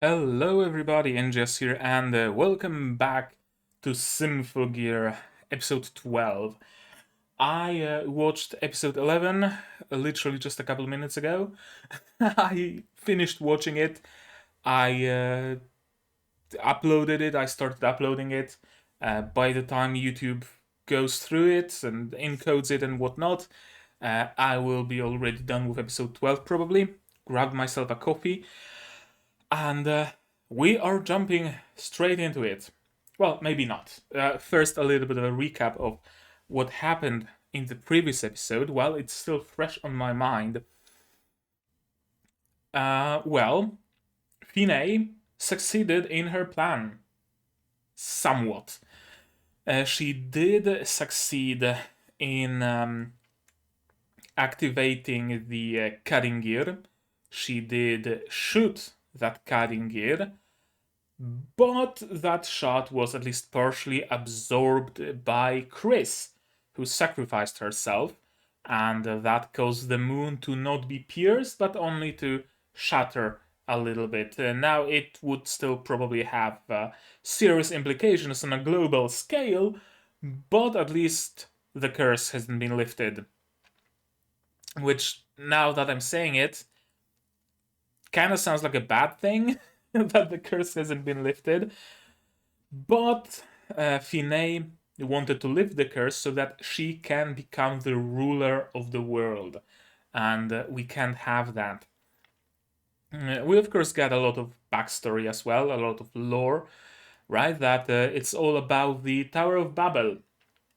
Hello everybody, NGS here, and welcome back to Symphogear episode 12. I watched episode 11 literally just a couple minutes ago. I finished watching it. I uploaded it, I started uploading it. By the time YouTube goes through it and encodes it and whatnot, I will be already done with episode 12 probably. Grabbed myself a coffee and we are jumping straight into it. Well, maybe not. First, a little bit of a recap of what happened in the previous episode. Well, it's still fresh on my mind. Well, Finney succeeded in her plan. Somewhat. She did succeed in activating the cutting gear. She did shoot that cutting gear, but that shot was at least partially absorbed by Chris, who sacrificed herself, and that caused the moon to not be pierced, but only to shatter a little bit. Now, it would still probably have serious implications on a global scale, but at least the curse hasn't been lifted. Which, now that I'm saying it, kind of sounds like a bad thing that the curse hasn't been lifted. But Finney wanted to lift the curse so that she can become the ruler of the world. And we can't have that. We, of course, got a lot of backstory as well, a lot of lore, right? That it's all about the Tower of Babel.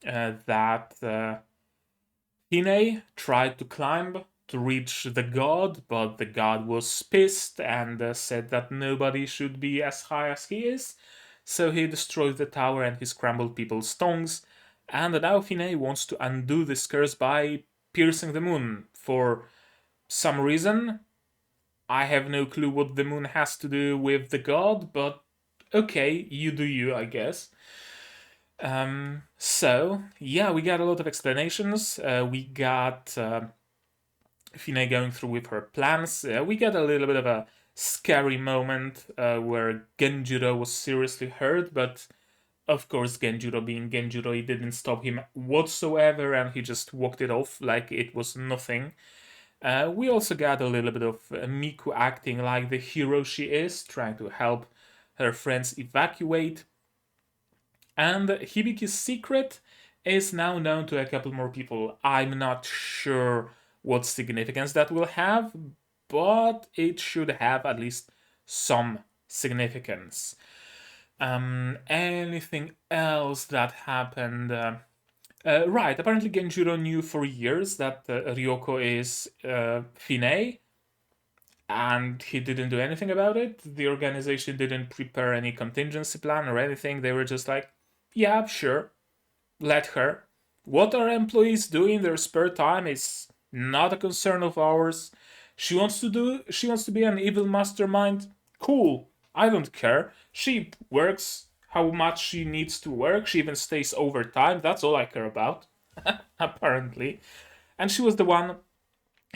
That Finney tried to climb to reach the god, but the god was pissed and said that nobody should be as high as he is. So he destroyed the tower and he scrambled people's tongues. And now Finney wants to undo this curse by piercing the moon for some reason. I have no clue what the moon has to do with the god, but okay, you do you, I guess. So, yeah, we got a lot of explanations. We got Finney going through with her plans. We got a little bit of a scary moment where Genjiro was seriously hurt, but of course, Genjiro being Genjiro, it didn't stop him whatsoever, and he just walked it off like it was nothing. We also got a little bit of Miku acting like the hero she is, trying to help her friends evacuate. And Hibiki's secret is now known to a couple more people. I'm not sure what significance that will have, but it should have at least some significance. Anything else that happened? Right, apparently Genjiro knew for years that Ryoko is Finney, and he didn't do anything about it. The organization didn't prepare any contingency plan or anything. They were just like, yeah, sure, let her. What our employees do in their spare time is not a concern of ours. She wants to be an evil mastermind. Cool. I don't care. She works how much she needs to work. She even stays overtime. That's all I care about. Apparently. And she was the one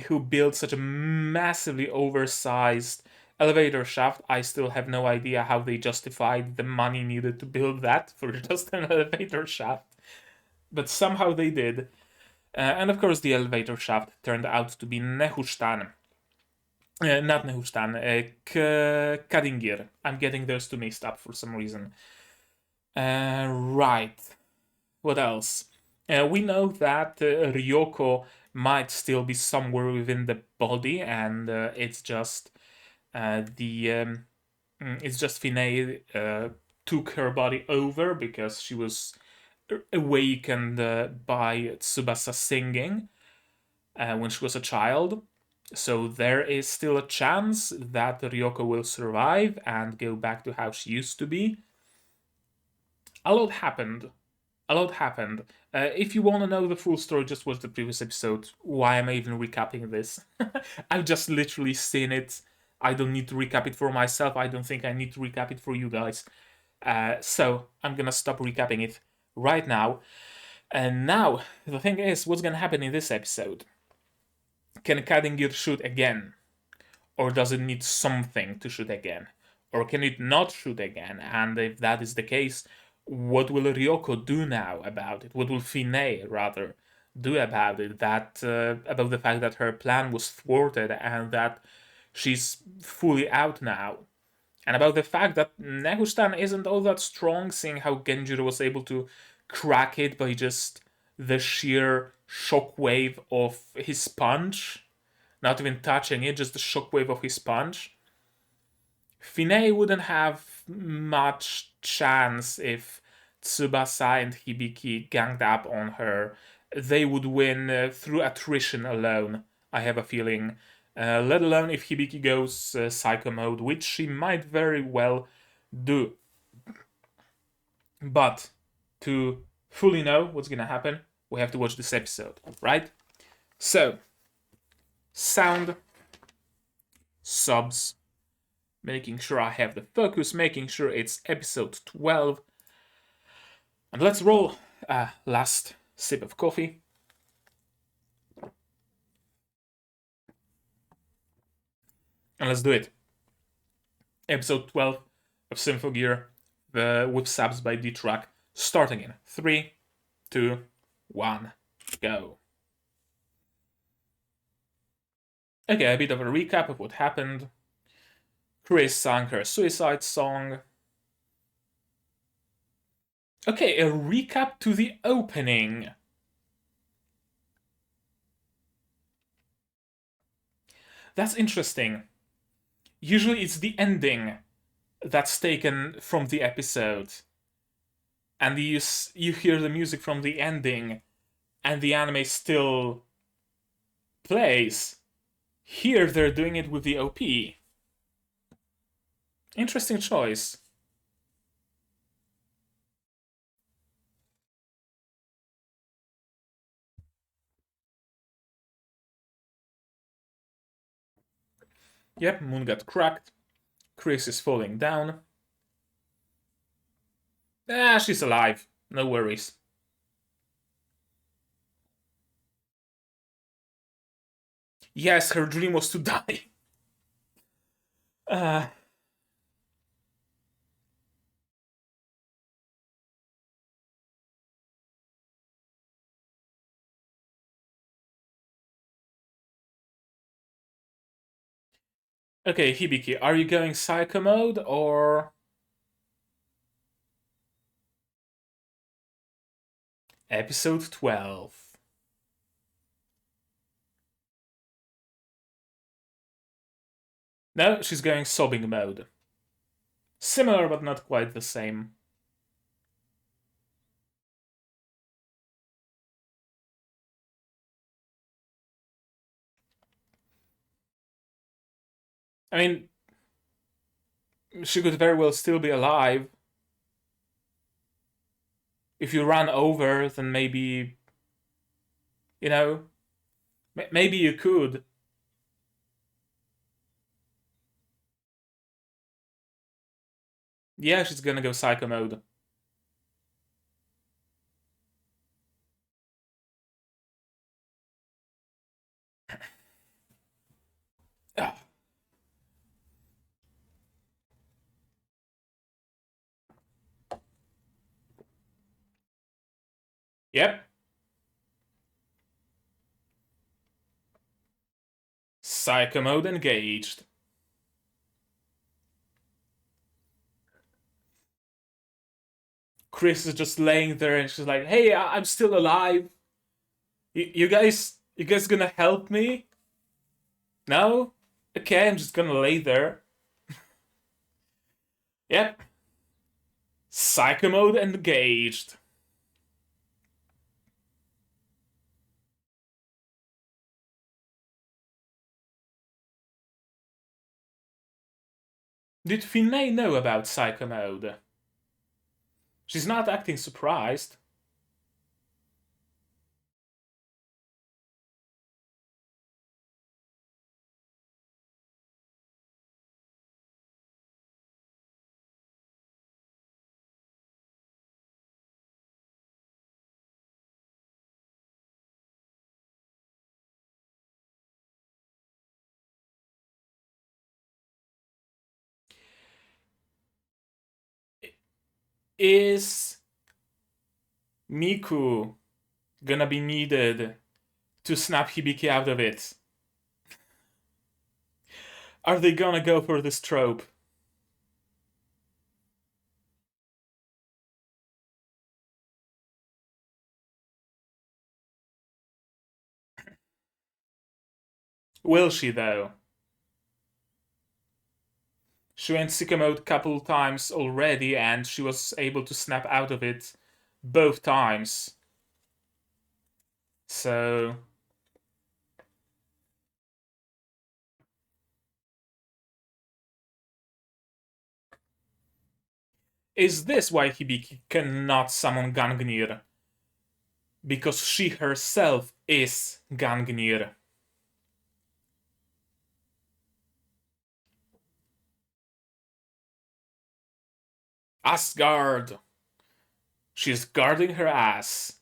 who built such a massively oversized elevator shaft. I still have no idea how they justified the money needed to build that for just an elevator shaft. But somehow they did. And of course, the elevator shaft turned out to be Nehushtan. Not Nehushtan, Kadingir. I'm getting those two mixed up for some reason. Right. What else? We know that Ryoko might still be somewhere within the body, and it's just it's just Finney took her body over because she was awakened by Tsubasa singing when she was a child. So there is still a chance that Ryoko will survive and go back to how she used to be. A lot happened. A lot happened. If you want to know the full story, just watch the previous episode. Why am I even recapping this? I've just literally seen it. I don't need to recap it for myself. I don't think I need to recap it for you guys. So I'm gonna stop recapping it right now. And now, the thing is, what's gonna happen in this episode? Can Kadingir shoot again? Or does it need something to shoot again? Or can it not shoot again? And if that is the case, what will Ryoko do now about it? What will Fine, rather, do about it? About the fact that her plan was thwarted and that she's fully out now. And about the fact that Nehustan isn't all that strong, seeing how Genjiro was able to crack it by just the sheer shockwave of his punch. Not even touching it, just the shockwave of his punch. Fine wouldn't have much chance if Tsubasa and Hibiki ganged up on her. They would win through attrition alone, I have a feeling. Let alone if Hibiki goes psycho mode, which she might very well do. But to fully know what's gonna happen, we have to watch this episode, right? So, sound, subs, making sure I have the focus, making sure it's episode 12. And let's roll. Last sip of coffee. And let's do it. Episode 12 of Symphogear with subs by D-Track, starting in 3, 2, 1, go. Okay, a bit of a recap of what happened. Chris sang her suicide song. Okay, a recap to the opening. That's interesting. Usually it's the ending that's taken from the episode. And you hear the music from the ending, and the anime still plays. Here they're doing it with the OP. Interesting choice. Yep, Moon got cracked. Chris is falling down. She's alive. No worries. Yes, her dream was to die. Uh, okay, Hibiki, are you going psycho mode or... Episode 12. No, she's going sobbing mode. Similar, but not quite the same. I mean, she could very well still be alive. If you run over, then maybe... You know, maybe you could. Yeah, she's gonna go psycho mode. Ah. Yep. Psycho mode engaged. Chris is just laying there and she's like, hey, I'm still alive. You guys gonna help me? No? Okay, I'm just gonna lay there. Yep. Psycho mode engaged. Did Finney know about psycho mode? She's not acting surprised. Is Miku gonna be needed to snap Hibiki out of it? Are they gonna go for this trope? Will she, though? She went sicko mode a couple times already, and she was able to snap out of it both times. So... is this why Hibiki cannot summon Gangnir? Because she herself is Gangnir. Asgard! She's guarding her ass.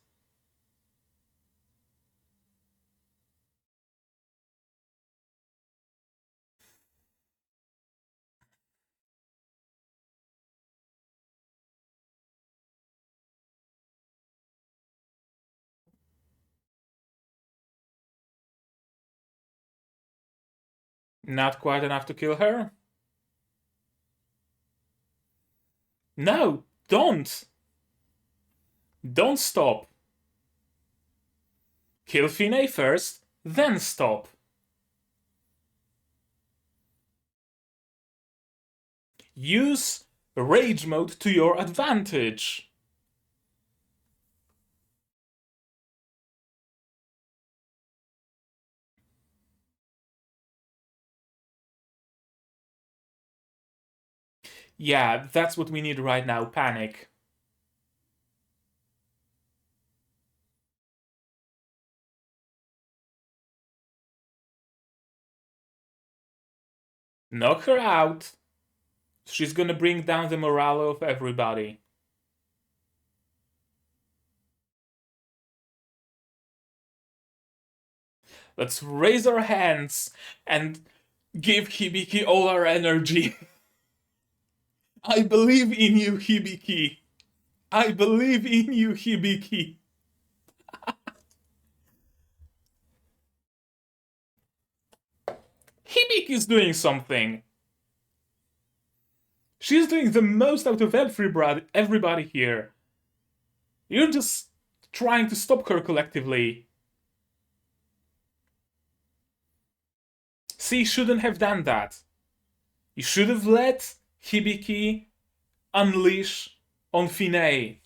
Not quite enough to kill her? No, don't! Don't stop. Kill Finney first, then stop. Use rage mode to your advantage. Yeah, that's what we need right now, panic. Knock her out. She's gonna bring down the morale of everybody. Let's raise our hands and give Hibiki all our energy. I believe in you, Hibiki. I believe in you, Hibiki. Hibiki's doing something. She's doing the most out of everybody here. You're just trying to stop her collectively. See, shouldn't have done that. You should have let Hibiki unleash on Finney.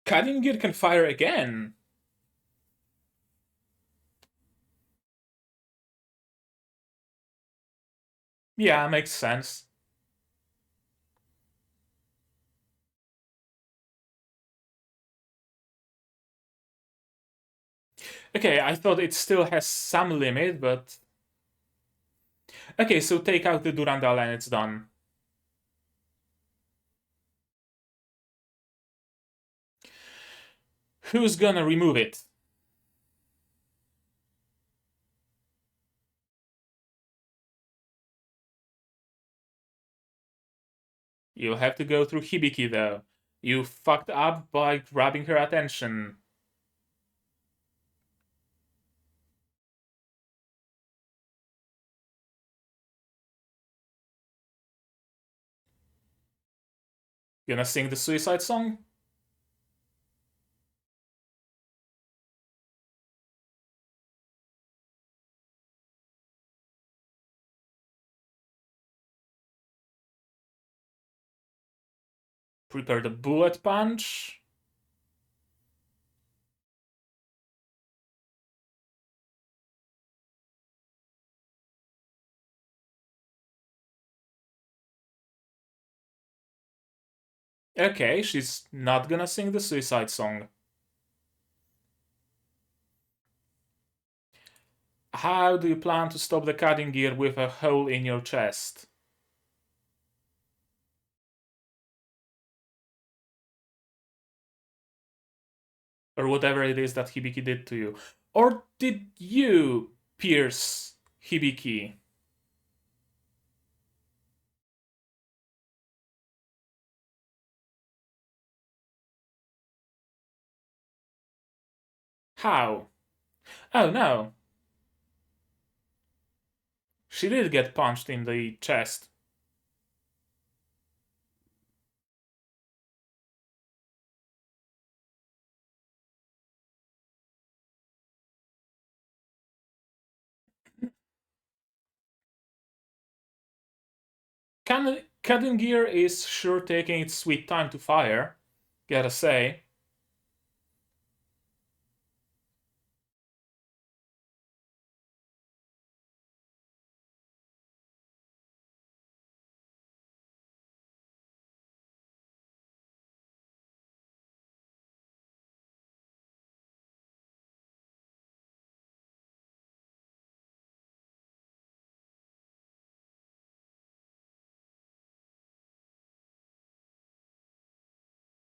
Kadingir can fire again. Yeah, makes sense. Okay, I thought it still has some limit, but... okay, so take out the Durandal and it's done. Who's gonna remove it? You'll have to go through Hibiki, though. You fucked up by grabbing her attention. Gonna sing the suicide song? Prepare the bullet punch. Okay, she's not gonna sing the suicide song. How do you plan to stop the cutting gear with a hole in your chest? Or whatever it is that Hibiki did to you. Or did you pierce Hibiki? How? Oh no. She did get punched in the chest. Cutting gear is sure taking its sweet time to fire, gotta say.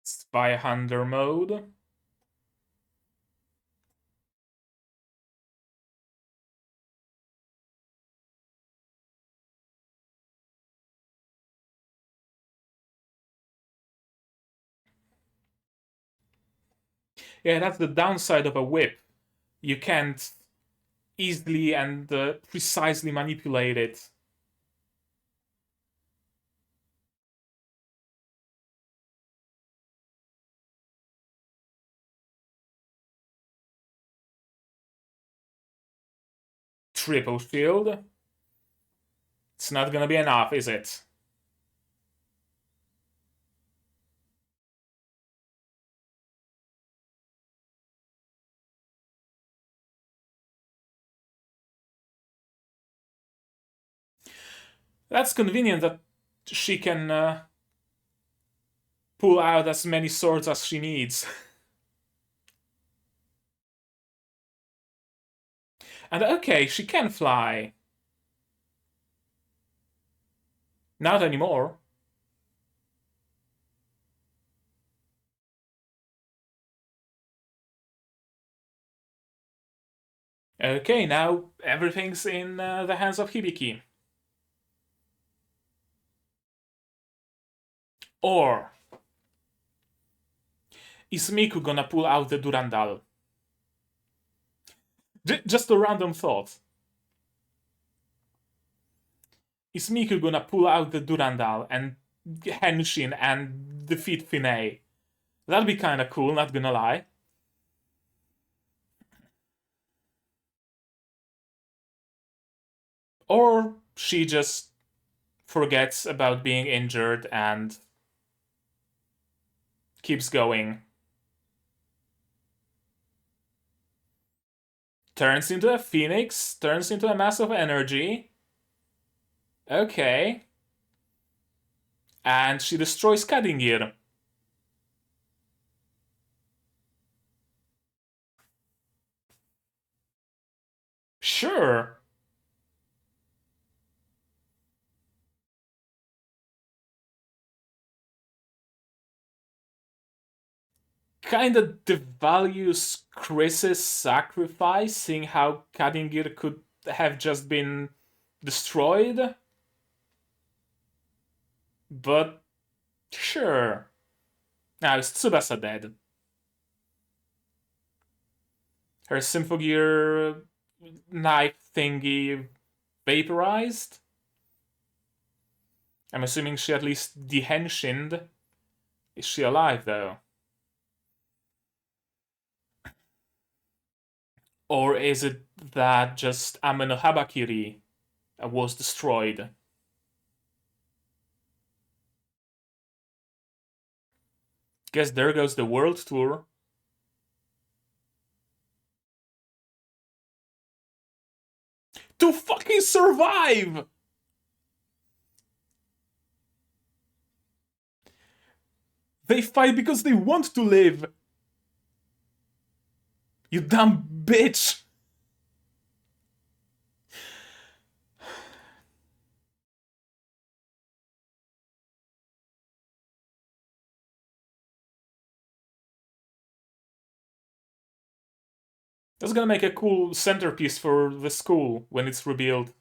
Spyhander mode. Yeah, that's the downside of a whip. You can't easily and precisely manipulate it. Triple shield. It's not gonna be enough, is it? That's convenient that she can pull out as many swords as she needs. And okay, she can fly. Not anymore. Okay, now everything's in the hands of Hibiki. Or is Miku gonna pull out the Durandal? Just a random thought. Is Miku gonna pull out the Durandal and Henshin and defeat Finay? That'd be kinda cool, not gonna lie. Or she just forgets about being injured and keeps going. Turns into a phoenix, turns into a mass of energy. Okay. And she destroys Kadingir. Sure. Kinda devalues Chris's sacrifice, seeing how Kadingir could have just been destroyed. But sure. Now is Tsubasa dead? Her Symphogear knife thingy vaporized? I'm assuming she at least dehenshined. Is she alive though? Or is it that just Ame no Habakiri was destroyed? Guess there goes the world tour. To fucking survive! They fight because they want to live! You dumb bitch! That's gonna make a cool centerpiece for the school when it's revealed.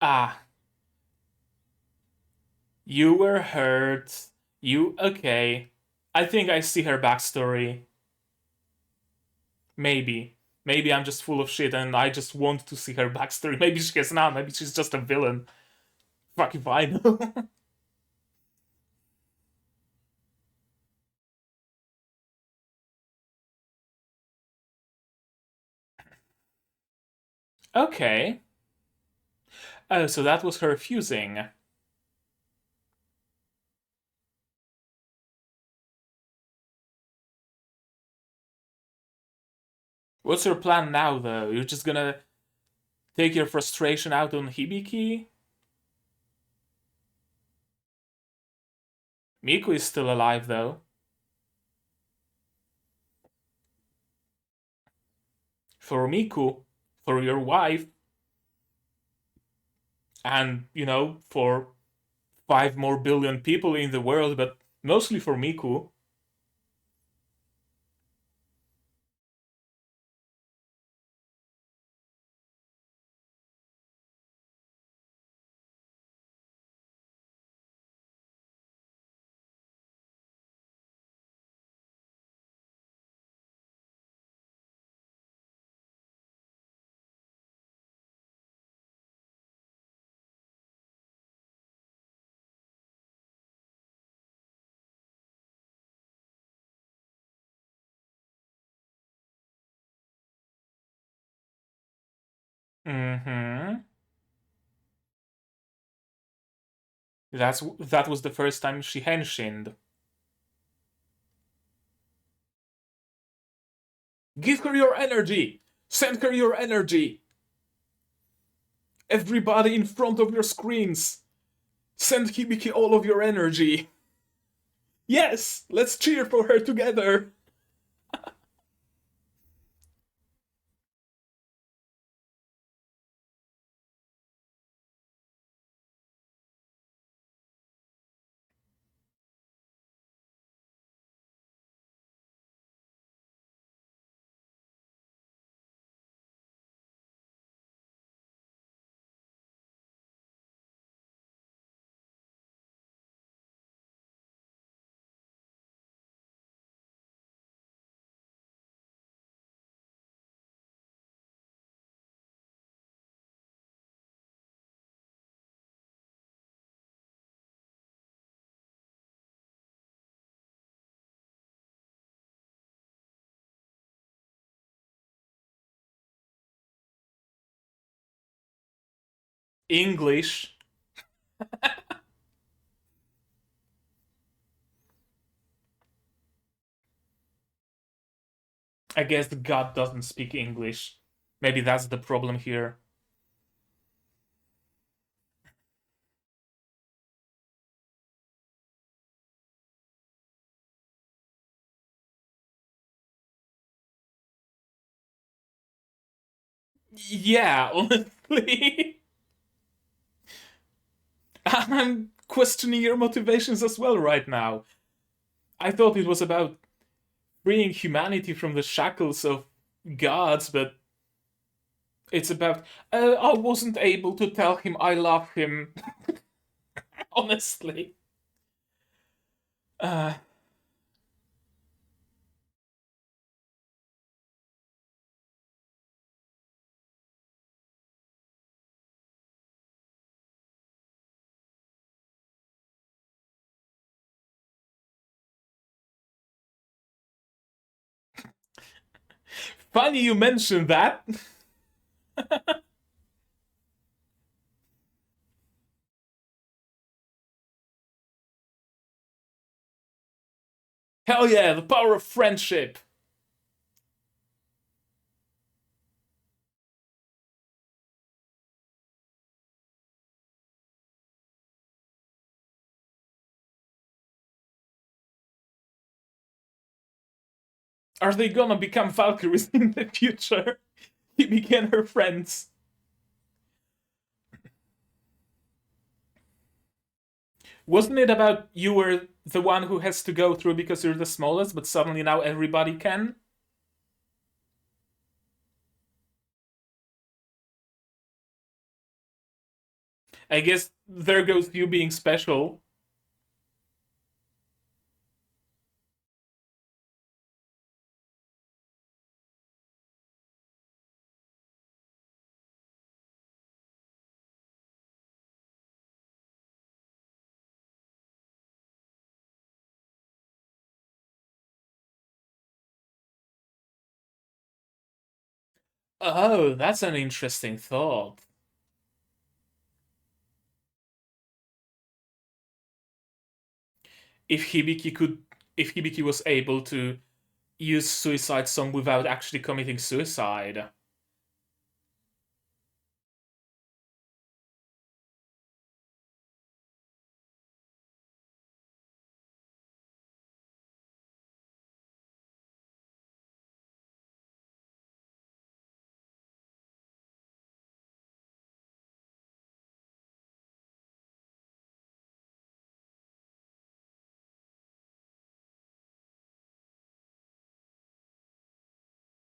Ah, you were hurt. You okay. I think I see her backstory. Maybe. Maybe I'm just full of shit and I just want to see her backstory. Maybe she has not. Maybe she's just a villain. Fuck if I know. Okay. Oh, so that was her fusing. What's your plan now, though? You're just gonna take your frustration out on Hibiki? Miku is still alive, though. For Miku, for your wife, and, for 5 more billion people in the world, but mostly for Miku. Mm-hmm. That was the first time she henshined. Give her your energy! Send her your energy! Everybody in front of your screens! Send Hibiki all of your energy! Yes! Let's cheer for her together! English. I guess the god doesn't speak English. Maybe that's the problem here. Yeah, honestly. I'm questioning your motivations as well right now. I thought it was about freeing humanity from the shackles of gods, but it's about, I wasn't able to tell him I love him. Honestly. Uh, Funny you mentioned that. Hell yeah, the power of friendship. Are they gonna become Valkyries in the future? Hibiki and her friends. Wasn't it about you were the one who has to go through because you're the smallest, but suddenly now everybody can? I guess there goes you being special. Oh, that's an interesting thought. If Hibiki could, if Hibiki was able to use Suicide Song without actually committing suicide.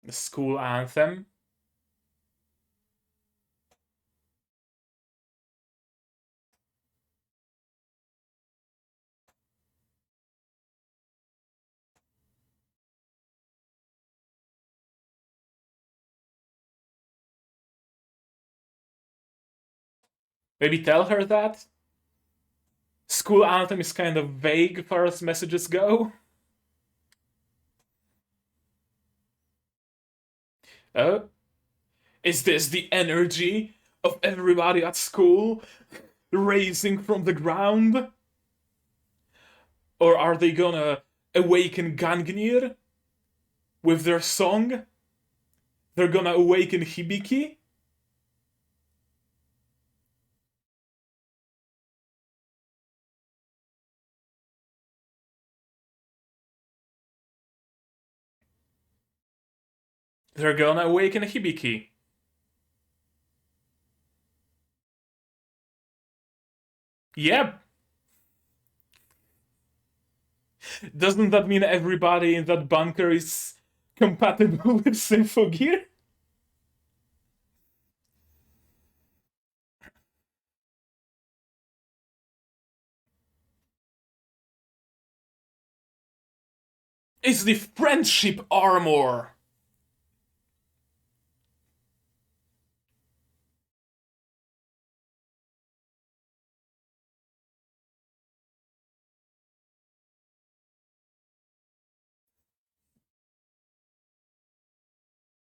The school anthem. Maybe tell her that. School anthem is kind of vague as far as messages go. Oh, is this the energy of everybody at school raising from the ground? Or are they gonna awaken Gangnir with their song? They're gonna awaken Hibiki? They're gonna awaken Hibiki. Yep. Doesn't that mean everybody in that bunker is compatible with Symphogear? It's the friendship armor!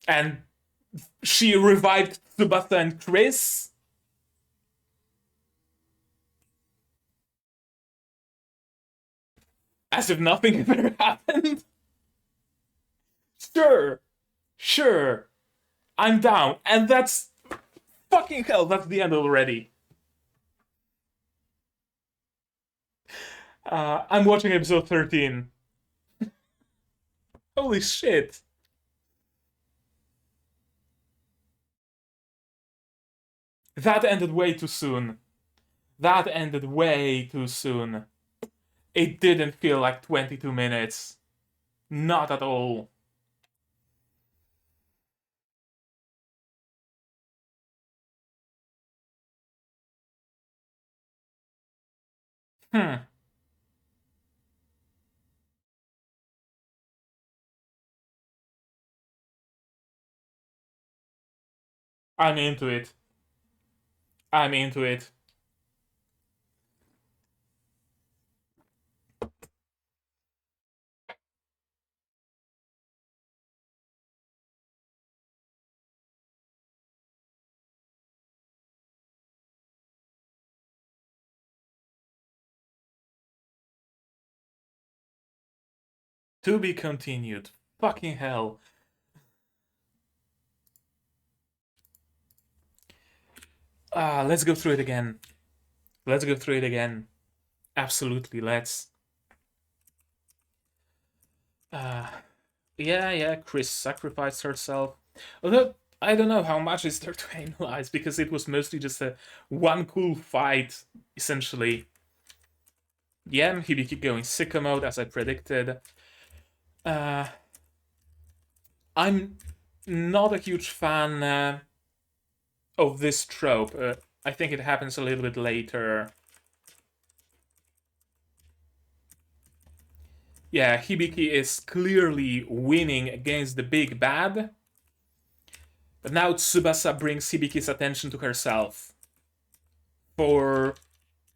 And she revived Tsubasa and Chris as if nothing ever happened. Sure, sure, I'm down. And that's fucking hell, that's the end already. I'm watching episode 13. Holy shit. That ended way too soon. That ended way too soon. It didn't feel like 22 minutes. Not at all. Hmm. I'm into it. I'm into it. To be continued. Fucking hell. Let's go through it again. Let's go through it again. Absolutely, let's. Uh, Yeah, Chris sacrificed herself. Although, I don't know how much is there to analyze, because it was mostly just a one cool fight, essentially. Yeah, Hibiki going sicko mode, as I predicted. Uh, I'm not a huge fan of this trope. I think it happens a little bit later. Yeah, Hibiki is clearly winning against the big bad. But now Tsubasa brings Hibiki's attention to herself. For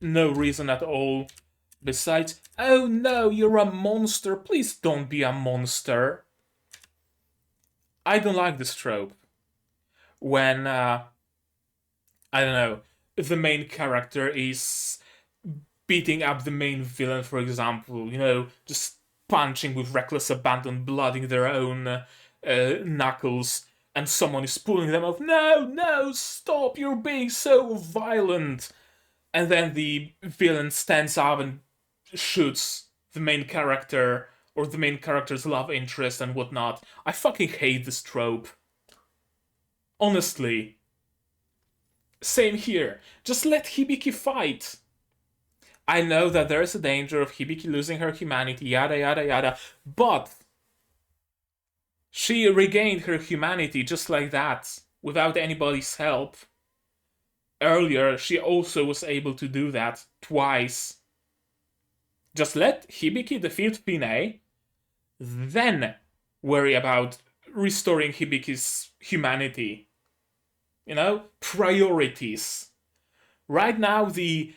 no reason at all. Besides, oh no, you're a monster. Please don't be a monster. I don't like this trope. When, I don't know, if the main character is beating up the main villain, for example, just punching with reckless abandon, blooding their own knuckles, and someone is pulling them off. No, stop, you're being so violent. And then the villain stands up and shoots the main character or the main character's love interest and whatnot. I fucking hate this trope. Honestly. Same here. Just let Hibiki fight. I know that there is a danger of Hibiki losing her humanity, yada yada yada, but she regained her humanity just like that, without anybody's help. Earlier, she also was able to do that twice. Just let Hibiki defeat Pine, then worry about restoring Hibiki's humanity. Priorities. Right now, the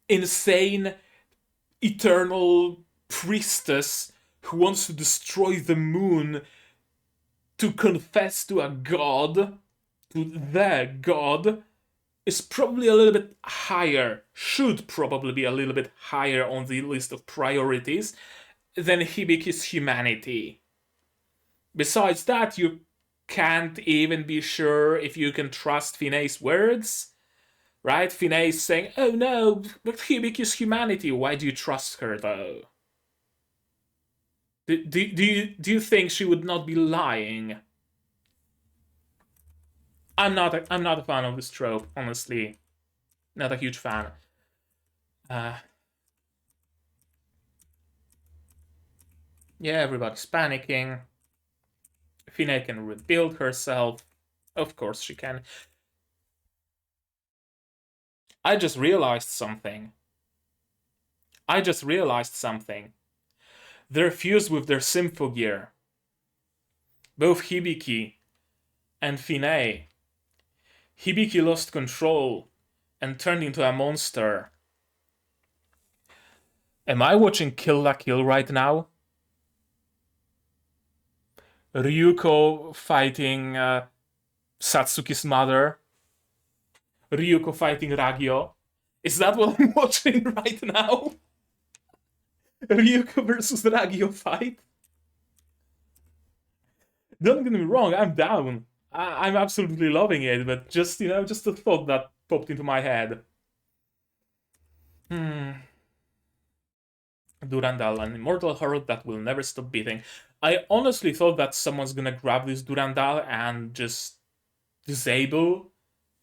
insane, eternal priestess who wants to destroy the moon to confess to a god, to the god, is probably a little bit higher, should probably be a little bit higher on the list of priorities than Hibiki's humanity. Besides that, you can't even be sure if you can trust Finney's words. Right? Finney is saying, oh no, but Hibiki's humanity. Why do you trust her, though? Do you think she would not be lying? I'm not a fan of this trope, honestly. Not a huge fan. Yeah, everybody's panicking. Finney can rebuild herself. Of course she can. I just realized something. They're fused with their Symphogear. Both Hibiki and Finney. Hibiki lost control and turned into a monster. Am I watching Kill la Kill right now? Ryuko fighting Satsuki's mother. Ryuko fighting Ragyo. Is that what I'm watching right now? Ryuko versus Ragyo fight? Don't get me wrong, I'm down. I'm absolutely loving it, but just a thought that popped into my head. Durandal, an immortal horde that will never stop beating. I honestly thought that someone's gonna grab this Durandal and just disable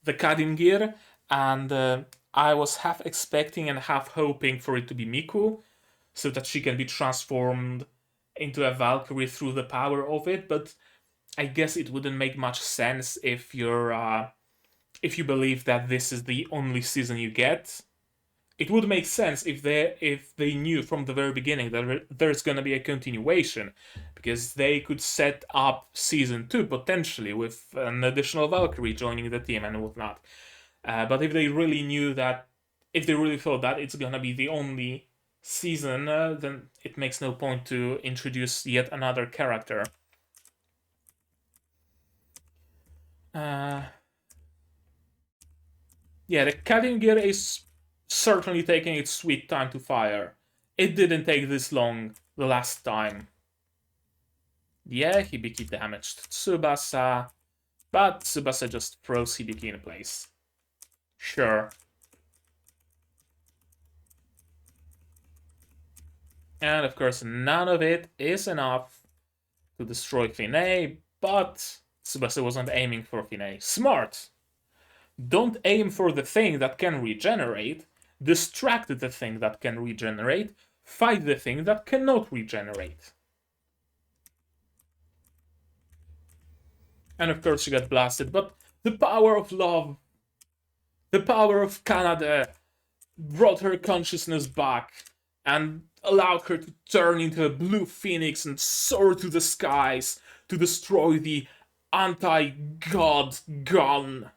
the Kadim gear, and I was half expecting and half hoping for it to be Miku, so that she can be transformed into a Valkyrie through the power of it, but I guess it wouldn't make much sense if you believe that this is the only season you get. It would make sense if they knew from the very beginning that there's gonna be a continuation, because they could set up season 2 potentially with an additional Valkyrie joining the team and whatnot. But if they really thought that it's gonna be the only season, then it makes no point to introduce yet another character. Yeah, the Kadim gear is certainly taking its sweet time to fire. It didn't take this long the last time. Yeah, Hibiki damaged Tsubasa, but Tsubasa just throws Hibiki in place. Sure. And of course, none of it is enough to destroy Finney, but Tsubasa wasn't aiming for Finney. Smart! Don't aim for the thing that can regenerate, distract the thing that can regenerate, fight the thing that cannot regenerate. And of course she got blasted, but the power of love, the power of Kanade brought her consciousness back and allowed her to turn into a blue phoenix and soar to the skies to destroy the anti-god gun.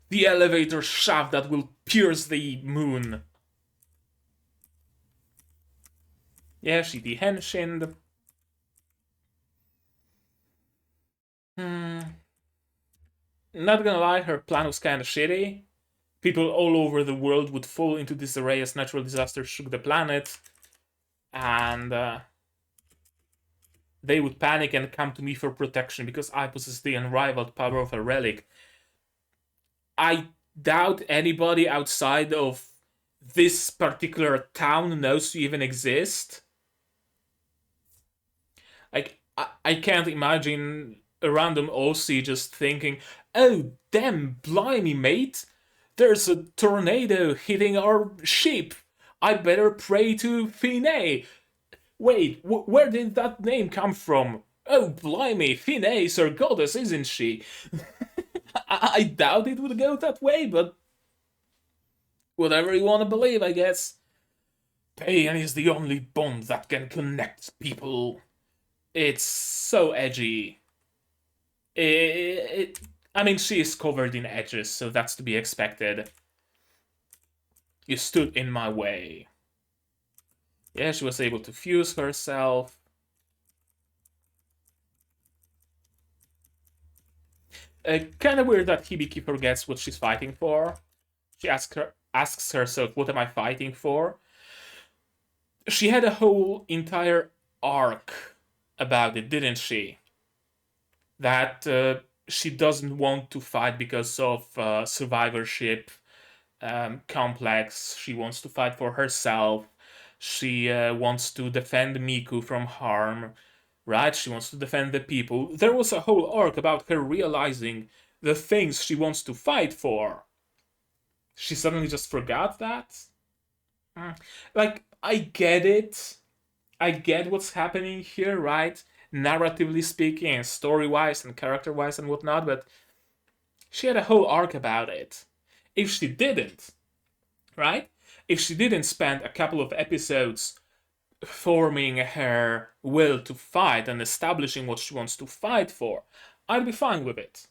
The elevator shaft that will pierce the moon. Yeah, she dehenshined. Not gonna lie, her plan was kinda shitty. People all over the world would fall into disarray as natural disasters shook the planet. And they would panic and come to me for protection because I possess the unrivaled power of a relic. I doubt anybody outside of this particular town knows to even exist. Like, I can't imagine a random Aussie just thinking, oh, damn, blimey, mate. There's a tornado hitting our ship. I better pray to Finney. Wait, where did that name come from? Oh, blimey, Finney's her goddess, isn't she? I doubt it would go that way, but whatever you want to believe, I guess. Pain is the only bond that can connect people. It's so edgy. I mean, she is covered in edges, so that's to be expected. You stood in my way. Yeah, she was able to fuse herself. Kind of weird that Hibiki forgets what she's fighting for. She asks herself, what am I fighting for? She had a whole entire arc about it, didn't she? That she doesn't want to fight because of survivorship complex. She wants to fight for herself. She wants to defend Miku from harm, right? She wants to defend the people. There was a whole arc about her realizing the things she wants to fight for. She suddenly just forgot that? Like, I get it. I get what's happening here, right? Narratively speaking, and story-wise, and character-wise, and whatnot, but she had a whole arc about it. If she didn't, right? If she didn't spend a couple of episodes forming her will to fight and establishing what she wants to fight for, I'd be fine with it.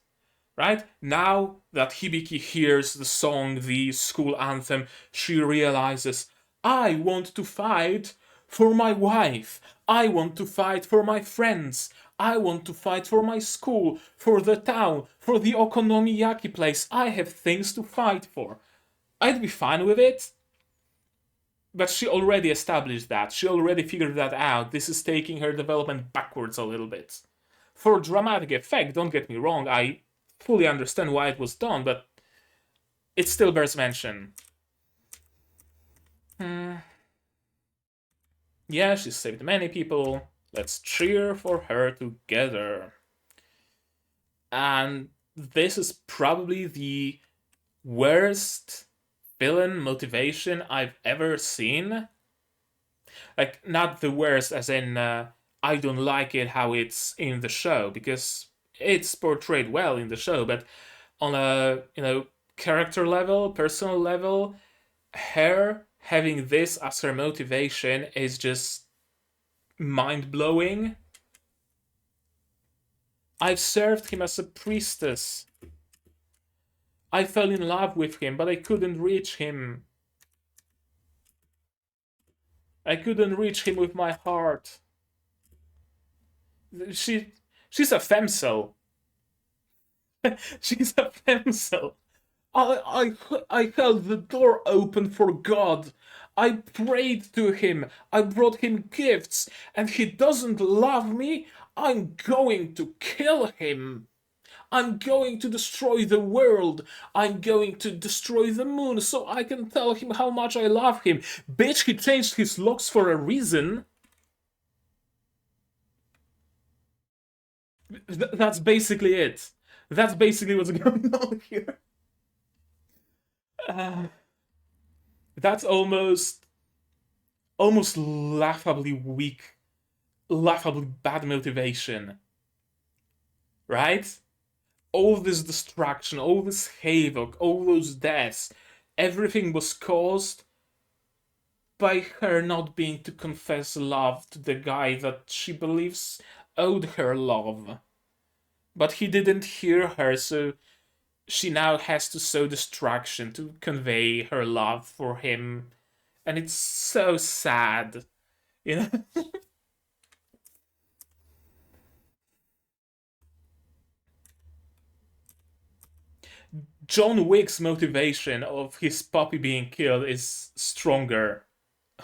Right? Now that Hibiki hears the song, the school anthem, she realizes, I want to fight for my wife. I want to fight for my friends. I want to fight for my school, for the town, for the okonomiyaki place. I have things to fight for. I'd be fine with it. But she already established that. She already figured that out. This is taking her development backwards a little bit. For dramatic effect, don't get me wrong, I fully understand why it was done, but it still bears mention. Yeah, she saved many people. Let's cheer for her together. And this is probably the worst villain motivation I've ever seen. Like, not the worst as in, I don't like it how it's in the show, because it's portrayed well in the show, but on a, character level, personal level, her having this as her motivation is just mind-blowing. I've served him as a priestess. I fell in love with him, but I couldn't reach him. I couldn't reach him with my heart. She's a femcel. She's a femcel. I held the door open for God. I prayed to him. I brought him gifts, and he doesn't love me. I'm going to kill him. I'm going to destroy the world. I'm going to destroy the moon so I can tell him how much I love him. Bitch, he changed his locks for a reason. That's basically it. That's basically what's going on here. Uh, that's almost laughably weak, laughably bad motivation, right? All this destruction, all this havoc, all those deaths, everything was caused by her not being to confess love to the guy that she believes owed her love. But he didn't hear her, so she now has to sow destruction to convey her love for him. And it's so sad, you know? John Wick's motivation of his puppy being killed is stronger,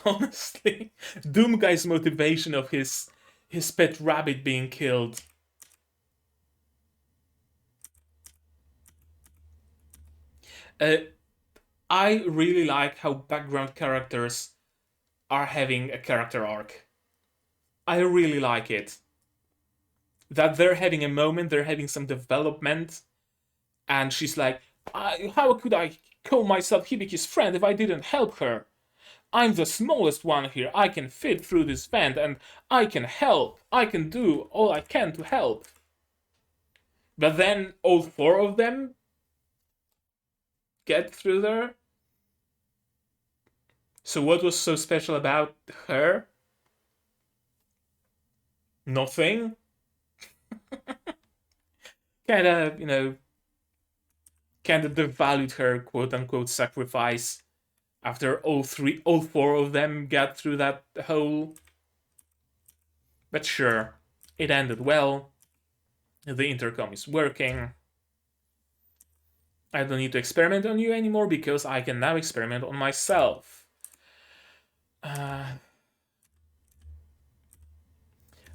honestly. Doomguy's motivation of his pet rabbit being killed. Uh, I really like how background characters are having a character arc. I really like it. That they're having a moment, they're having some development, and she's like, how could I call myself Hibiki's friend if I didn't help her? I'm the smallest one here. I can fit through this vent and I can help. I can do all I can to help. But then all four of them get through there. So what was so special about her? Nothing. Kinda, kinda devalued her quote unquote sacrifice after all four of them got through that hole. But sure, it ended well. The intercom is working. I don't need to experiment on you anymore because I can now experiment on myself.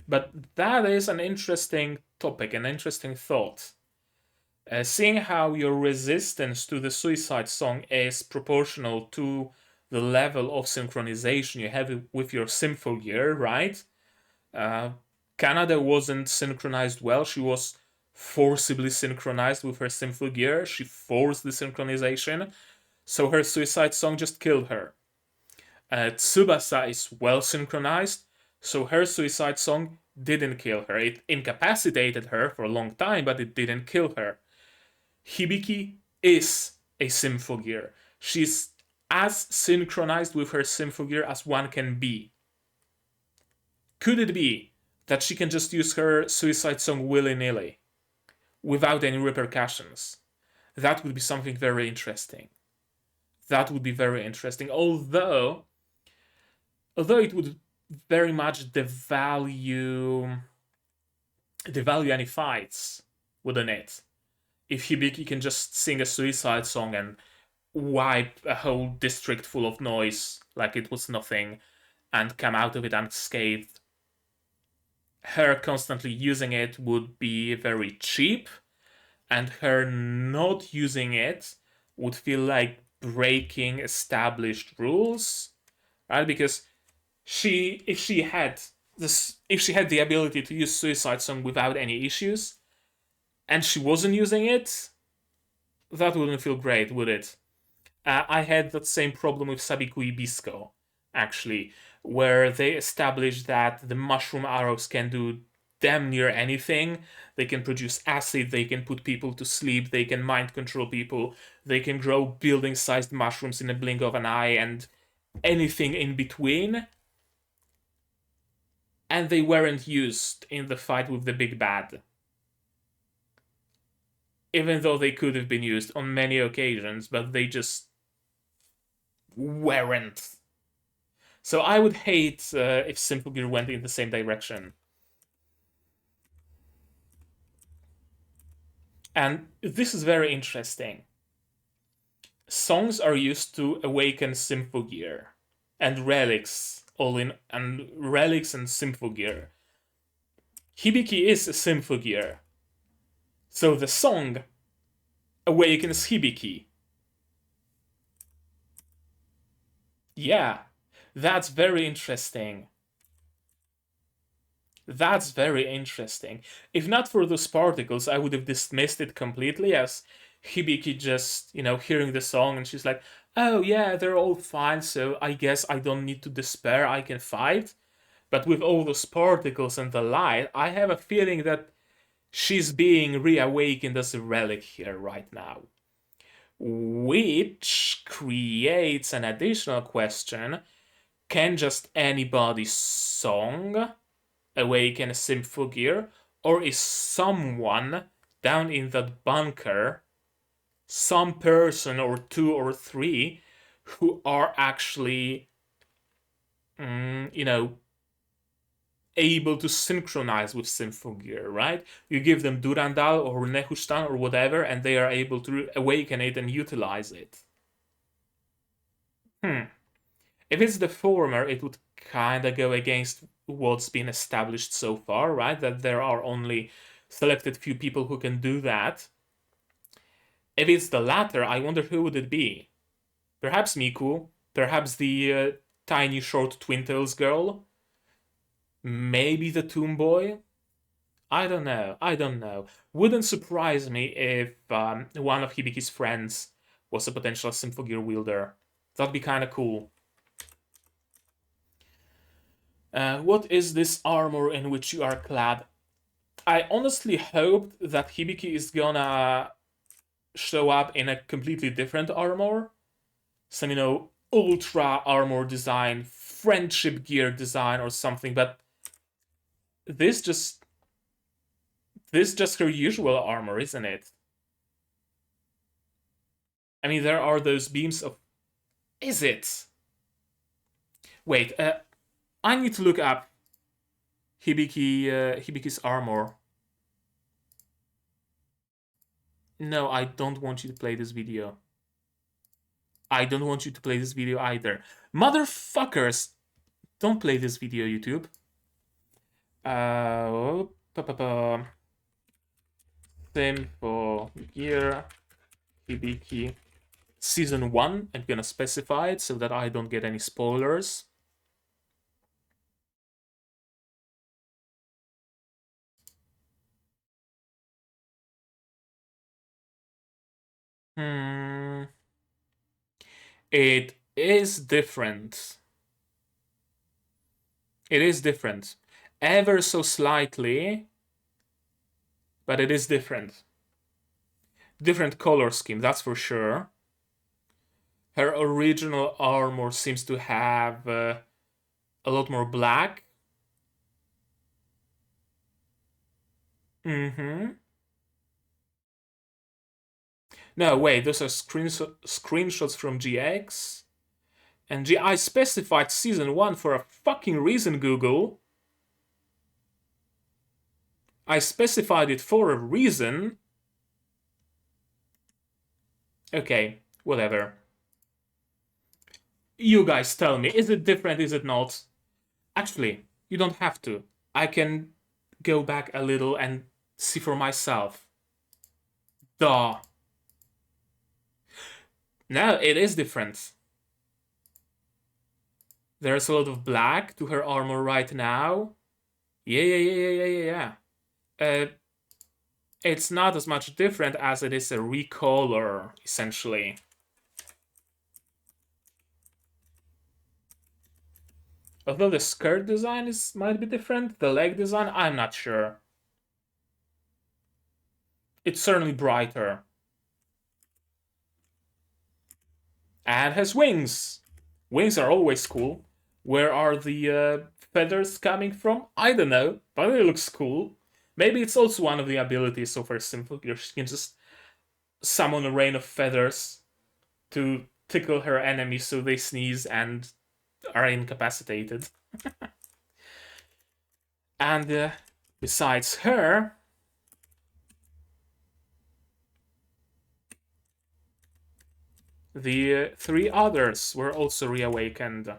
But that is an interesting topic, an interesting thought. Seeing how your resistance to the suicide song is proportional to the level of synchronization you have with your Symphogear, right? Kanade wasn't synchronized well. She was forcibly synchronized with her Symphogear. She forced the synchronization, so her suicide song just killed her. Tsubasa is well synchronized, so her suicide song didn't kill her. It incapacitated her for a long time, but it didn't kill her. Hibiki is a symphogear. She's as synchronized with her symphogear as one can be. Could it be that she can just use her suicide song willy-nilly without any repercussions? That would be something very interesting. That would be very interesting. Although it would very much devalue any fights, wouldn't it? If Hibiki can just sing a suicide song and wipe a whole district full of noise like it was nothing and come out of it unscathed, her constantly using it would be very cheap, and her not using it would feel like breaking established rules, right? Because if she had the ability to use suicide song without any issues and she wasn't using it, that wouldn't feel great, would it? I had that same problem with Sabiku Ibisco, actually, where they established that the mushroom arrows can do damn near anything. They can produce acid, they can put people to sleep, they can mind control people, they can grow building sized mushrooms in a blink of an eye, and anything in between. And they weren't used in the fight with the big bad. Even though they could have been used on many occasions, but they just weren't. So I would hate if Symphogear went in the same direction. And this is very interesting. Songs are used to awaken Symphogear, and relics and relics and Symphogear. Hibiki is a Symphogear, so the song awakens Hibiki. Yeah, that's very interesting. That's very interesting. If not for those particles, I would have dismissed it completely as Hibiki just, hearing the song and she's like, oh yeah, they're all fine, so I guess I don't need to despair, I can fight. But with all those particles and the light, I have a feeling that she's being reawakened as a relic here right now. Which creates an additional question. Can just anybody's song awaken a Symphogear? Or is someone down in that bunker, some person or two or three, who are actually, able to synchronize with Symphogear, right? You give them Durandal or Nehustan or whatever, and they are able to awaken it and utilize it. If it's the former, it would kinda go against what's been established so far, right? That there are only selected few people who can do that. If it's the latter, I wonder who would it be? Perhaps Miku, perhaps the tiny short Twin Tails girl, maybe the Tomb Boy. I don't know. Wouldn't surprise me if one of Hibiki's friends was a potential Symphogear wielder. That'd be kind of cool. What is this armor in which you are clad? I honestly hoped that Hibiki is gonna show up in a completely different armor. Some, ultra armor design, friendship gear design or something, but this just her usual armor, isn't it? I mean, there are those beams of... Is it? Wait, I need to look up Hibiki's armor. No, I don't want you to play this video. I don't want you to play this video either. Motherfuckers! Don't play this video, YouTube. Symphogear Hibiki Season 1. I'm gonna specify it so that I don't get any spoilers. It is different. It is different. Ever so slightly, but it is different. Different color scheme, that's for sure. Her original armor seems to have a lot more black. No, wait, those are screenshots from GX. And I specified Season 1 for a fucking reason, Google. I specified it for a reason. Okay, whatever. You guys tell me, is it different, is it not? Actually, you don't have to. I can go back a little and see for myself. Duh. No, it is different. There's a lot of black to her armor right now. Yeah. It's not as much different as it is a recolor, essentially. Although the skirt design might be different, the leg design, I'm not sure. It's certainly brighter. And has wings. Wings are always cool. Where are the feathers coming from? I don't know, but it looks cool. Maybe it's also one of the abilities of her Symphogear. She can just summon a rain of feathers to tickle her enemies so they sneeze and are incapacitated. And besides her, the three others were also reawakened.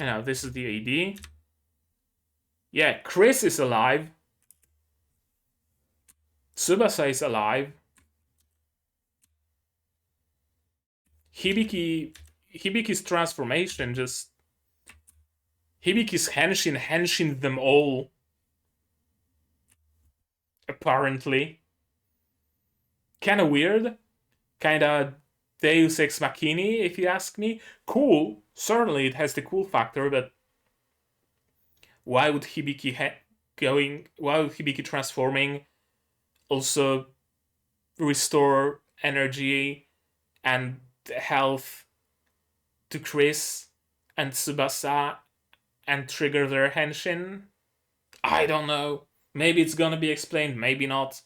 And now this is the AD. Yeah, Chris is alive. Tsubasa is alive. Hibiki's transformation just Hibiki's henshin them all, apparently. Kinda weird. Kinda Deus Ex Machina, if you ask me. Cool. Certainly it has the cool factor, but why would why would Hibiki transforming also restore energy and health to Chris and Tsubasa and trigger their henshin? I don't know. Maybe it's gonna be explained, maybe not.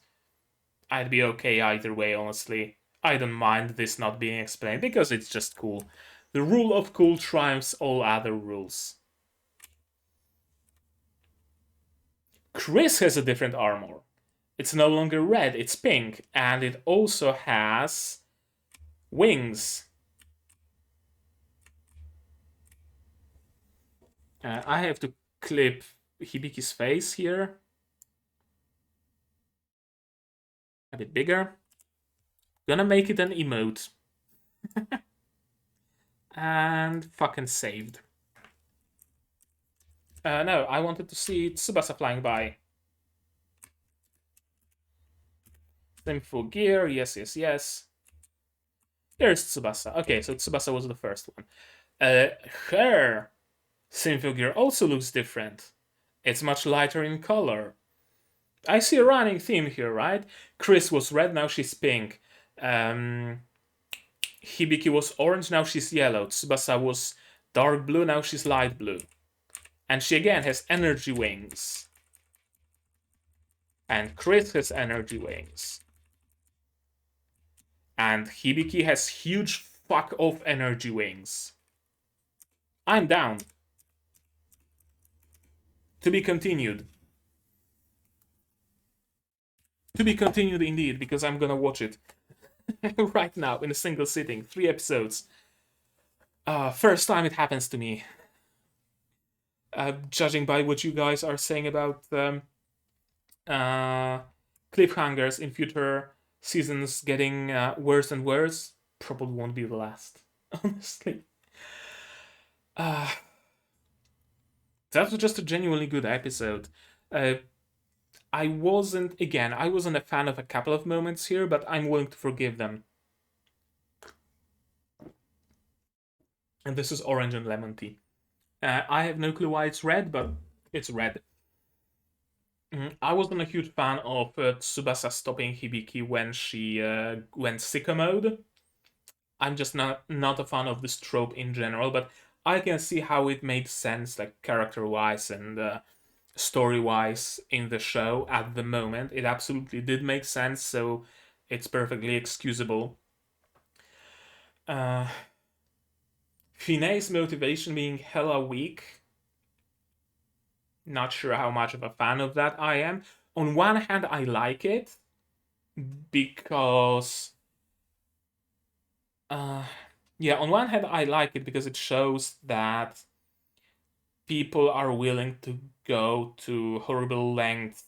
I'd be okay either way, honestly. I don't mind this not being explained because it's just cool. The rule of cool triumphs all other rules. Chris has a different armor. It's no longer red, it's pink, and it also has wings. I have to clip Hibiki's face here. A bit bigger. Gonna make it an emote. And fucking saved. No, I wanted to see Tsubasa flying by. Symphogear, yes, yes, yes. There's Tsubasa. Okay, so Tsubasa was the first one. Her Symphogear also looks different. It's much lighter in color. I see a running theme here, right? Chris was red, now she's pink. Hibiki was orange, now she's yellow. Tsubasa was dark blue, now she's light blue. And she again has energy wings. And Chris has energy wings. And Hibiki has huge fuck off energy wings. I'm down. To be continued. To be continued indeed, because I'm gonna watch it right now in a single sitting. 3 episodes. First time it happens to me. Judging by what you guys are saying about cliffhangers in future seasons getting worse and worse, probably won't be the last. Honestly. That was just a genuinely good episode. I wasn't a fan of a couple of moments here, but I'm willing to forgive them. And this is orange and lemon tea. I have no clue why it's red, but it's red. I wasn't a huge fan of Tsubasa stopping Hibiki when she went sicko mode. I'm just not a fan of this trope in general, but I can see how it made sense, like character-wise and story-wise in the show at the moment. It absolutely did make sense, so it's perfectly excusable. Finney's motivation being hella weak. Not sure how much of a fan of that I am. On one hand, I like it because yeah, on one hand, I like it because it shows that people are willing to go to horrible lengths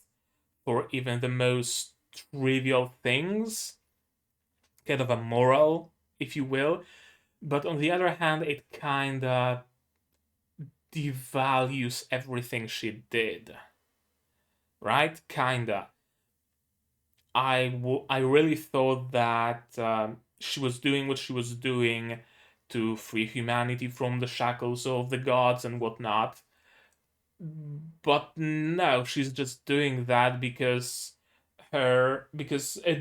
for even the most trivial things. Kind of a moral, if you will. But on the other hand, it kinda devalues everything she did. Right? Kinda. I really thought that she was doing what she was doing to free humanity from the shackles of the gods and whatnot. But no, she's just doing that because a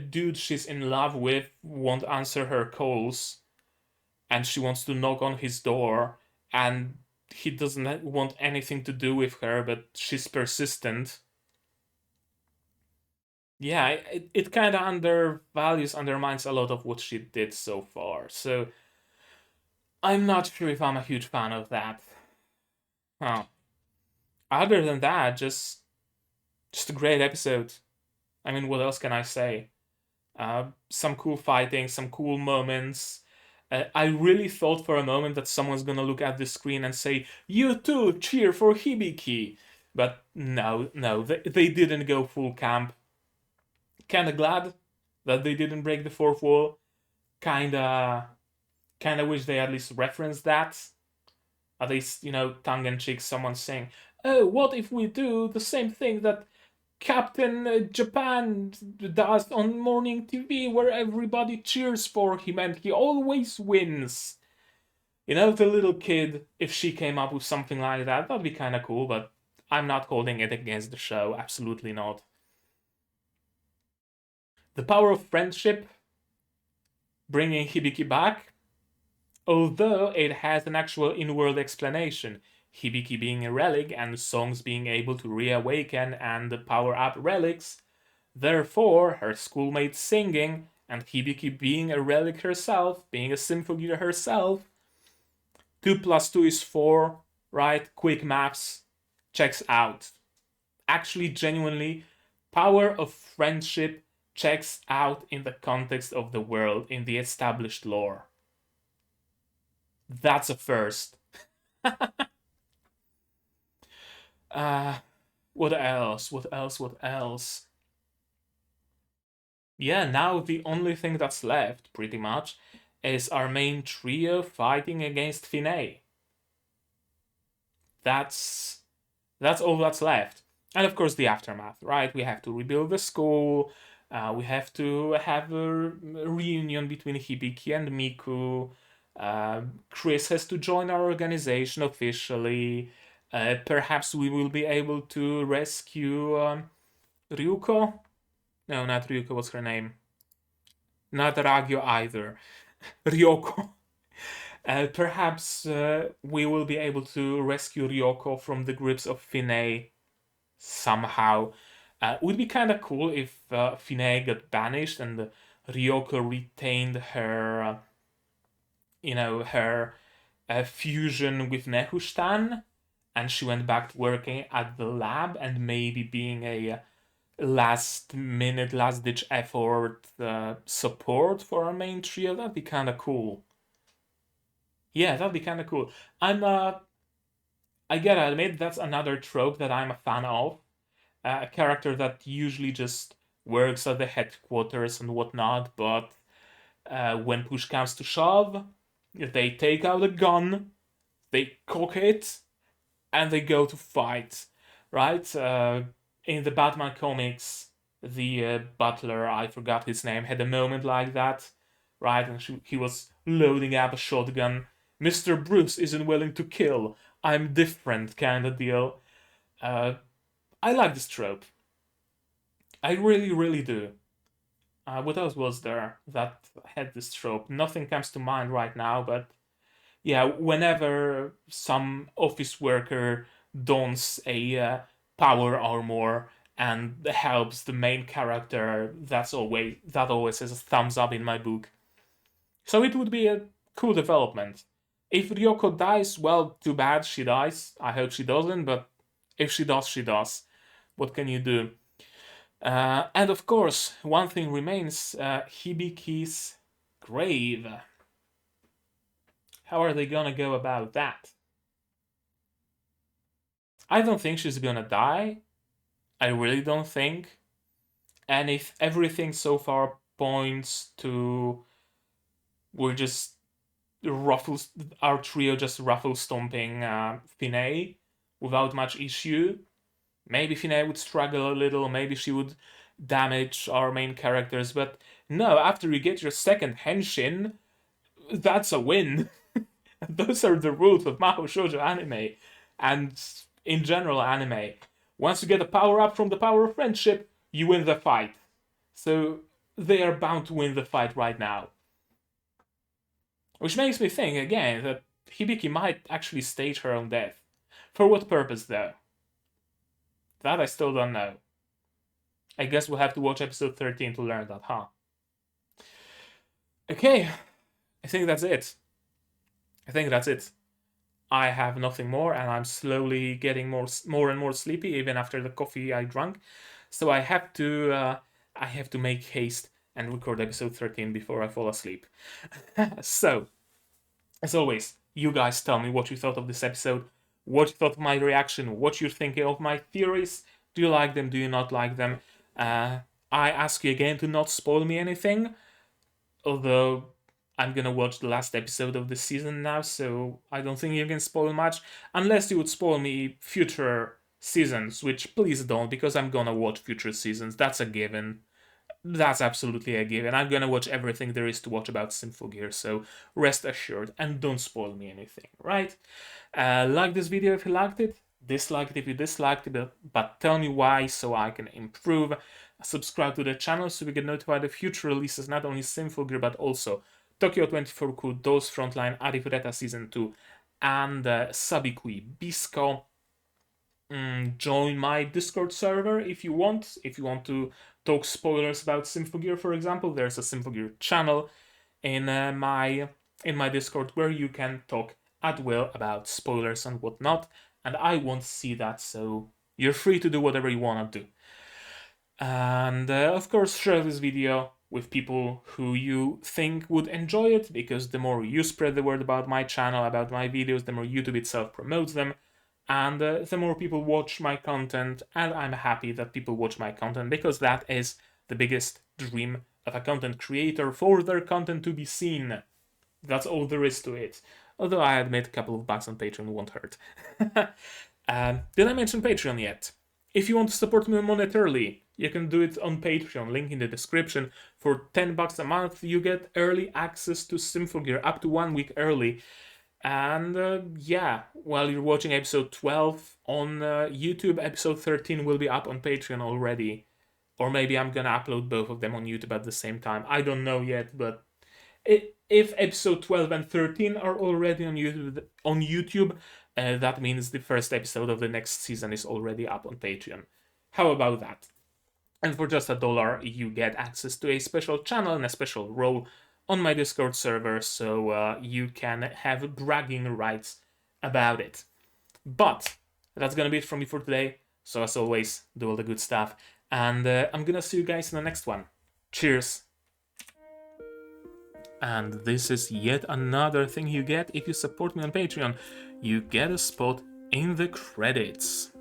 dude she's in love with won't answer her calls, and she wants to knock on his door, and he doesn't want anything to do with her, but she's persistent. Yeah, it kind of undermines a lot of what she did so far. So I'm not sure if I'm a huge fan of that. Huh. Other than that, just a great episode. I mean, what else can I say? Some cool fighting, some cool moments. I really thought for a moment that someone's gonna look at the screen and say, "You too, cheer for Hibiki." But no, they didn't go full camp. Kinda glad that they didn't break the fourth wall. Kinda kind of wish they at least referenced that. At least, tongue-in-cheek, someone saying, oh, what if we do the same thing that Captain Japan does on morning TV, where everybody cheers for him and he always wins? The little kid, if she came up with something like that, that'd be kind of cool, but I'm not holding it against the show. Absolutely not. The power of friendship, bringing Hibiki back, although it has an actual in-world explanation. Hibiki being a relic and songs being able to reawaken and power up relics. Therefore, her schoolmates singing and Hibiki being a relic herself, being a symphogear herself. 2 plus 2 is 4, right? Quick maths. Checks out. Actually, genuinely, power of friendship checks out in the context of the world, in the established lore. That's a first. What else? What else? Yeah, now the only thing that's left, pretty much, is our main trio fighting against Finney. That's all that's left. And of course the aftermath, right? We have to rebuild the school, we have to have a reunion between Hibiki and Miku, Chris has to join our organization officially, perhaps we will be able to rescue Ryuko? No, not Ryuko, what's her name? Not Ragyo either. Ryoko. Perhaps we will be able to rescue Ryoko from the grips of Finney somehow. Would be kind of cool if Finney got banished and Ryoko retained her, her fusion with Nehustan, and she went back to working at the lab and maybe being a last-minute, last-ditch effort support for our main trio. That'd be kind of cool. Yeah, that'd be kind of cool. I gotta admit, that's another trope that I'm a fan of. A character that usually just works at the headquarters and whatnot, but when push comes to shove, they take out a gun, they cock it, and they go to fight, right? In the Batman comics, the butler, I forgot his name, had a moment like that, right? And he was loading up a shotgun. Mr. Bruce isn't willing to kill. I'm different, kind of deal. I like this trope. I really, really do. What else was there that had this trope? Nothing comes to mind right now, but yeah, whenever some office worker dons a power armor and helps the main character, that always has a thumbs up in my book. So it would be a cool development. If Ryoko dies, well, too bad she dies. I hope she doesn't, but if she does, she does. What can you do? And of course, one thing remains, Hibiki's grave. How are they gonna go about that? I don't think she's gonna die. I really don't think. And if everything so far points to our trio just ruffle stomping Finney without much issue, maybe Finney would struggle a little, maybe she would damage our main characters, but no, after you get your second henshin, that's a win. Those are the rules of Mahou Shoujo anime, and in general anime. Once you get a power up from the power of friendship, you win the fight. So they are bound to win the fight right now. Which makes me think, again, that Hibiki might actually stage her own death. For what purpose, though? That I still don't know. I guess we'll have to watch episode 13 to learn that, huh? Okay, I think that's it. I have nothing more, and I'm slowly getting more and more sleepy, even after the coffee I drank. So I have to make haste and record episode 13 before I fall asleep. So, as always, you guys tell me what you thought of this episode, what you thought of my reaction, what you're thinking of my theories. Do you like them? Do you not like them? I ask you again to not spoil me anything, although I'm gonna watch the last episode of the season now, so I don't think you can spoil much, unless you would spoil me future seasons, which please don't, because I'm gonna watch future seasons. That's a given. That's absolutely a given. I'm gonna watch everything there is to watch about Symphogear, so rest assured, and don't spoil me anything, right? Like this video if you liked it, dislike it if you disliked it, but tell me why so I can improve. Subscribe to the channel so we get notified of future releases, not only Symphogear but also Tokyo 24Ku, Those Frontline, Arifureta Season 2, and Sabikui Bisco. Join my Discord server if you want. If you want to talk spoilers about Symphogear, for example, there's a Symphogear channel in my Discord where you can talk at will about spoilers and whatnot, and I won't see that, so you're free to do whatever you want to do. And of course, share this video with people who you think would enjoy it, because the more you spread the word about my channel, about my videos, the more YouTube itself promotes them, and the more people watch my content, and I'm happy that people watch my content, because that is the biggest dream of a content creator, for their content to be seen. That's all there is to it. Although I admit a couple of bucks on Patreon won't hurt. Did I mention Patreon yet? If you want to support me monetarily, you can do it on Patreon, link in the description. For 10 bucks a month, you get early access to Symphogear, up to 1 week early. And yeah, while you're watching episode 12 on YouTube, episode 13 will be up on Patreon already. Or maybe I'm gonna upload both of them on YouTube at the same time. I don't know yet, but if episode 12 and 13 are already on YouTube, that means the first episode of the next season is already up on Patreon. How about that? And for just $1, you get access to a special channel and a special role on my Discord server, so you can have bragging rights about it. But that's gonna be it from me for today. So as always, do all the good stuff, and I'm gonna see you guys in the next one. Cheers! And this is yet another thing you get if you support me on Patreon. You get a spot in the credits.